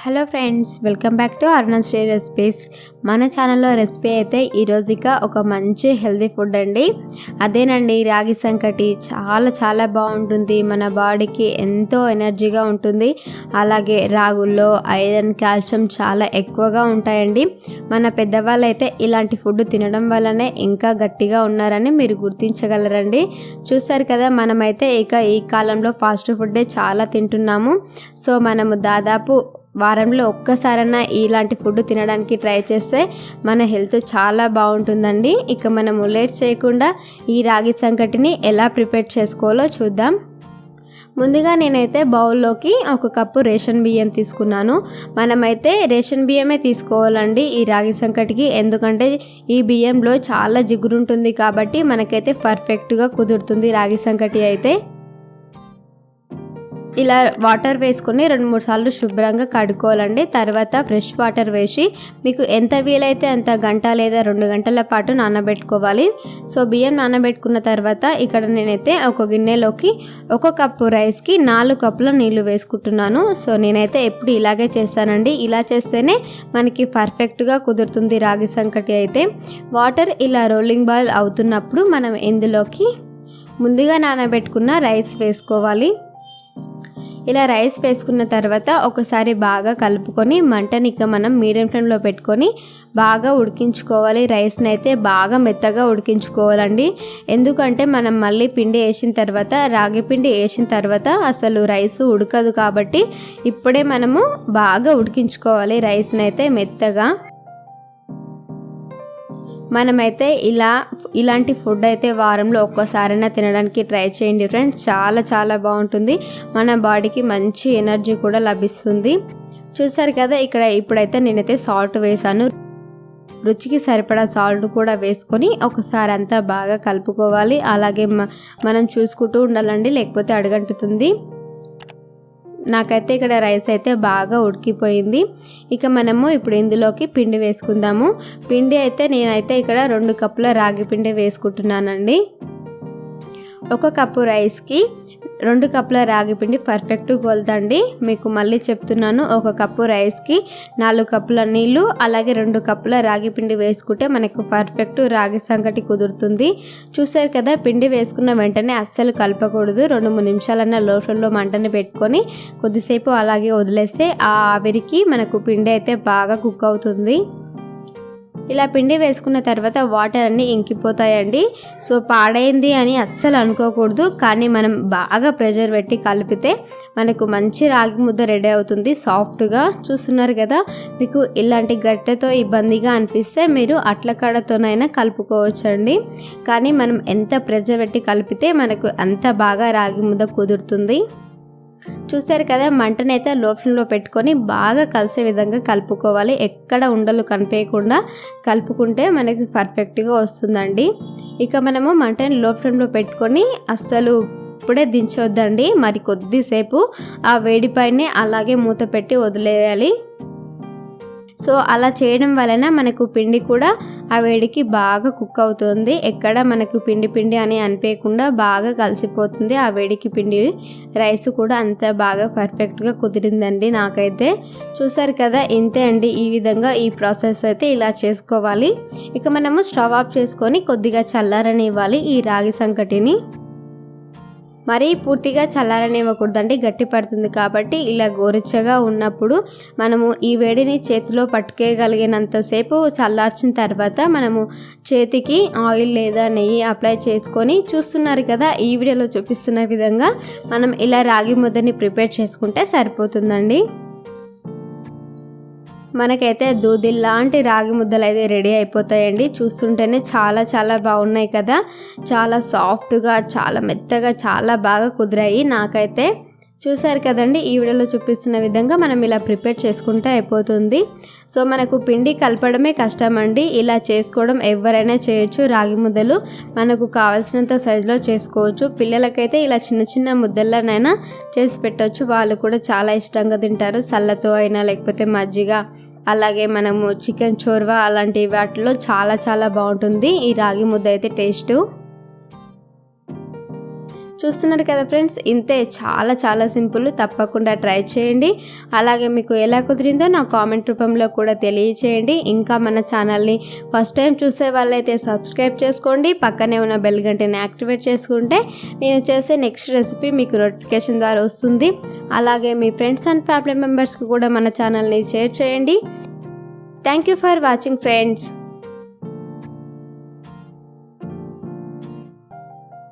Hello friends, welcome back to Arunasreerecipes. మన ఛానల్లో recipe అయితే ఈరోజు ఒక మంచి హెల్తీ ఫుడ్ అండి. అదేనండి రాగి సంకటి. చాలా బాగుంటుంది. మన బాడీకి ఎంతో ఎనర్జీగా ఉంటుంది. అలాగే రాగుల్లో ఐరన్, కాల్షియం చాలా ఎక్కువగా ఉంటాయండి. మన పెద్దవాళ్ళు అయితే ఇలాంటి ఫుడ్ తినడం వల్లనే ఇంకా గట్టిగా ఉన్నారని మీరు గుర్తించగలరండి. చూసారు కదా, మనమైతే ఈ కాలంలో ఫాస్ట్ ఫుడ్డే చాలా తింటున్నాము. సో మనము దాదాపు వారంలో ఒక్కసారైనా ఇలాంటి ఫుడ్ తినడానికి ట్రై చేస్తే మన హెల్త్ చాలా బాగుంటుందండి. మనము లేట్ చేయకుండా ఈ రాగి సంకటిని ఎలా ప్రిపేర్ చేసుకోవాలో చూద్దాం. ముందుగా నేనైతే బౌల్లోకి 1 కప్పు రేషన్ బియ్యం తీసుకున్నాను. మనమైతే రేషన్ బియ్యమే తీసుకోవాలండి ఈ రాగి సంకటికి. ఎందుకంటే ఈ బియ్యంలో చాలా జిగురు ఉంటుంది కాబట్టి మనకైతే పర్ఫెక్ట్గా కుదురుతుంది రాగి సంకటి అయితే. ఇలా వాటర్ వేసుకొని 2-3 సార్లు శుభ్రంగా కడుక్కోవాలండి. తర్వాత ఫ్రెష్ వాటర్ వేసి మీకు ఎంత వీలైతే అంత గంట లేదా 2 గంటల పాటు నానబెట్టుకోవాలి. సో బియ్యం నానబెట్టుకున్న తర్వాత ఇక్కడ నేనైతే ఒక గిన్నెలోకి 1 కప్పు రైస్కి 4 కప్పుల నీళ్లు వేసుకుంటున్నాను. సో నేనైతే ఎప్పుడు ఇలాగే చేస్తానండి. ఇలా చేస్తేనే మనకి పర్ఫెక్ట్గా కుదురుతుంది రాగి సంకటి అయితే. వాటర్ ఇలా రోలింగ్ బాయిల్ అవుతున్నప్పుడు మనం ఇందులోకి ముందుగా నానబెట్టుకున్న రైస్ వేసుకోవాలి. ఇలా రైస్ వేసుకున్న తర్వాత ఒకసారి బాగా కలుపుకొని మంటని మనం మీడియం ఫ్లేమ్లో పెట్టుకొని బాగా ఉడికించుకోవాలి. రైస్ని అయితే బాగా మెత్తగా ఉడికించుకోవాలండి. ఎందుకంటే మనం మళ్ళీ పిండి వేసిన తర్వాత, రాగి పిండి వేసిన తర్వాత అసలు రైస్ ఉడకదు కాబట్టి ఇప్పుడే మనము బాగా ఉడికించుకోవాలి రైస్ని అయితే మెత్తగా. మనమైతే ఇలాంటి ఫుడ్ అయితే వారంలో ఒక్కసారైనా తినడానికి ట్రై చేయండి ఫ్రెండ్స్. చాలా బాగుంటుంది. మన బాడీకి మంచి ఎనర్జీ కూడా లభిస్తుంది. చూసారు కదా, ఇప్పుడైతే నేనైతే సాల్ట్ వేసాను. రుచికి సరిపడా సాల్ట్ కూడా వేసుకొని ఒకసారి అంతా బాగా కలుపుకోవాలి. అలాగే మనం చూసుకుంటూ ఉండాలండి, లేకపోతే అడుగంటుతుంది. నాకైతే ఇక్కడ రైస్ అయితే బాగా ఉడికిపోయింది. మనము ఇప్పుడు ఇందులోకి పిండి వేసుకుందాము. పిండి అయితే నేనైతే ఇక్కడ 2 కప్పుల రాగి పిండి వేసుకుంటున్నానండి. 1 కప్పు రైస్కి 2 కప్పుల రాగి పిండి పర్ఫెక్ట్ కొలతండి. మీకు మళ్ళీ చెప్తున్నాను, 1 కప్పు రైస్కి 4 కప్పుల నీళ్ళు, అలాగే 2 కప్పుల రాగి పిండి వేసుకుంటే మనకు పర్ఫెక్ట్ రాగి సంకటి కుదురుతుంది. చూసారు కదా, పిండి వేసుకున్న వెంటనే అస్సలు కలపకూడదు. 2-3 నిమిషాలన్నా లో ఫ్లేమ్లో మంటని పెట్టుకొని కొద్దిసేపు అలాగే వదిలేస్తే ఆ ఆవిరికి మనకు పిండి అయితే బాగా కుక్ అవుతుంది. ఇలా పిండి వేసుకున్న తర్వాత వాటర్ అన్నీ ఇంకిపోతాయండి. సో పాడైంది అని అస్సలు అనుకోకూడదు. కానీ మనం బాగా ప్రెషర్ పెట్టి కలిపితే మనకు మంచి రాగి ముద్ద రెడీ అవుతుంది సాఫ్ట్గా. చూస్తున్నారు కదా, మీకు ఇలాంటి గట్టెతో ఇబ్బందిగా అనిపిస్తే మీరు అట్ల కాడతోనైనా కలుపుకోవచ్చండి. కానీ మనం ఎంత ప్రెషర్ పెట్టి కలిపితే మనకు అంత బాగా రాగి ముద్ద కుదురుతుంది. చూసారు కదా, మంటనైతే లో ఫ్లేమ్లో పెట్టుకొని బాగా కలిసే విధంగా కలుపుకోవాలి. ఎక్కడ ఉండలు కనిపించకుండా కలుపుకుంటే మనకి పర్ఫెక్ట్గా వస్తుందండి. మనము మంటని లో ఫ్లేమ్లో పెట్టుకొని అస్సలు ఇప్పుడే దించొద్దండి. మరి కొద్దిసేపు ఆ వేడిపైనే అలాగే మూత పెట్టి వదిలేయాలి. సో అలా చేయడం వలన మనకు పిండి కూడా ఆ వేడికి బాగా కుక్ అవుతుంది. ఎక్కడ మనకు పిండి అని అనిపించకుండా బాగా కలిసిపోతుంది ఆ వేడికి పిండి. రైస్ కూడా అంత బాగా పర్ఫెక్ట్గా కుదిరిందండి నాకైతే. చూసారు కదా, ఇంతే అండి. ఈ విధంగా ఈ ప్రాసెస్ అయితే ఇలా చేసుకోవాలి. మనము స్టవ్ ఆఫ్ చేసుకొని కొద్దిగా చల్లారనివ్వాలి ఈ రాగి సంకటిని. మరీ పూర్తిగా చల్లారనివ్వకూడదండి, గట్టి పడుతుంది కాబట్టి. ఇలా గోరుచ్చగా ఉన్నప్పుడు మనము ఈ వేడిని చేతిలో పట్టుకోగలిగినంతసేపు చల్లార్చిన తర్వాత మనము చేతికి ఆయిల్ లేదా నెయ్యి అప్లై చేసుకొని, చూస్తున్నారు కదా ఈ వీడియోలో చూపిస్తున్న విధంగా మనం ఇలా రాగి ముద్దని ప్రిపేర్ చేసుకుంటే సరిపోతుందండి. మనకైతే దూదిలాంటి రాగి ముద్దలు అయితే రెడీ అయిపోతాయండి. చూస్తుంటేనే చాలా బాగున్నాయి కదా. చాలా సాఫ్ట్గా, చాలా మెత్తగా, చాలా బాగా కుదిరాయి నాకైతే. చూసారు కదండి, ఈ వీడియోలో చూపిస్తున్న విధంగా మనం ఇలా ప్రిపేర్ చేసుకుంటే అయిపోతుంది. సో మనకు పిండి కలపడమే కష్టం అండి. ఇలా చేసుకోవడం ఎవరైనా చేయొచ్చు. రాగి ముద్దలు మనకు కావాల్సినంత సైజులో చేసుకోవచ్చు. పిల్లలకైతే ఇలా చిన్న ముద్దలనైనా చేసి పెట్టవచ్చు. వాళ్ళు కూడా చాలా ఇష్టంగా తింటారు. చల్లతో అయినా, లేకపోతే మజ్జిగ, అలాగే మనము చికెన్ చోర్వా అలాంటి వాటిలో చాలా బాగుంటుంది ఈ రాగి ముద్ద అయితే టేస్టు. చూస్తున్నారు కదా ఫ్రెండ్స్, ఇంతే, చాలా చాలా సింపుల్. తప్పకుండా ట్రై చేయండి. అలాగే మీకు ఎలా కుదిరిందో నా కామెంట్ రూపంలో కూడా తెలియచేయండి. ఇంకా మన ఛానల్ని ఫస్ట్ టైం చూసే వాళ్ళైతే సబ్స్క్రైబ్ చేసుకోండి. పక్కనే ఉన్న బెల్ గంటని యాక్టివేట్ చేసుకుంటే నేను చేసే నెక్స్ట్ రెసిపీ మీకు నోటిఫికేషన్ ద్వారా వస్తుంది. అలాగే మీ ఫ్రెండ్స్ అండ్ ఫ్యామిలీ మెంబర్స్కి కూడా మన ఛానల్ని షేర్ చేయండి. Thank you for watching friends.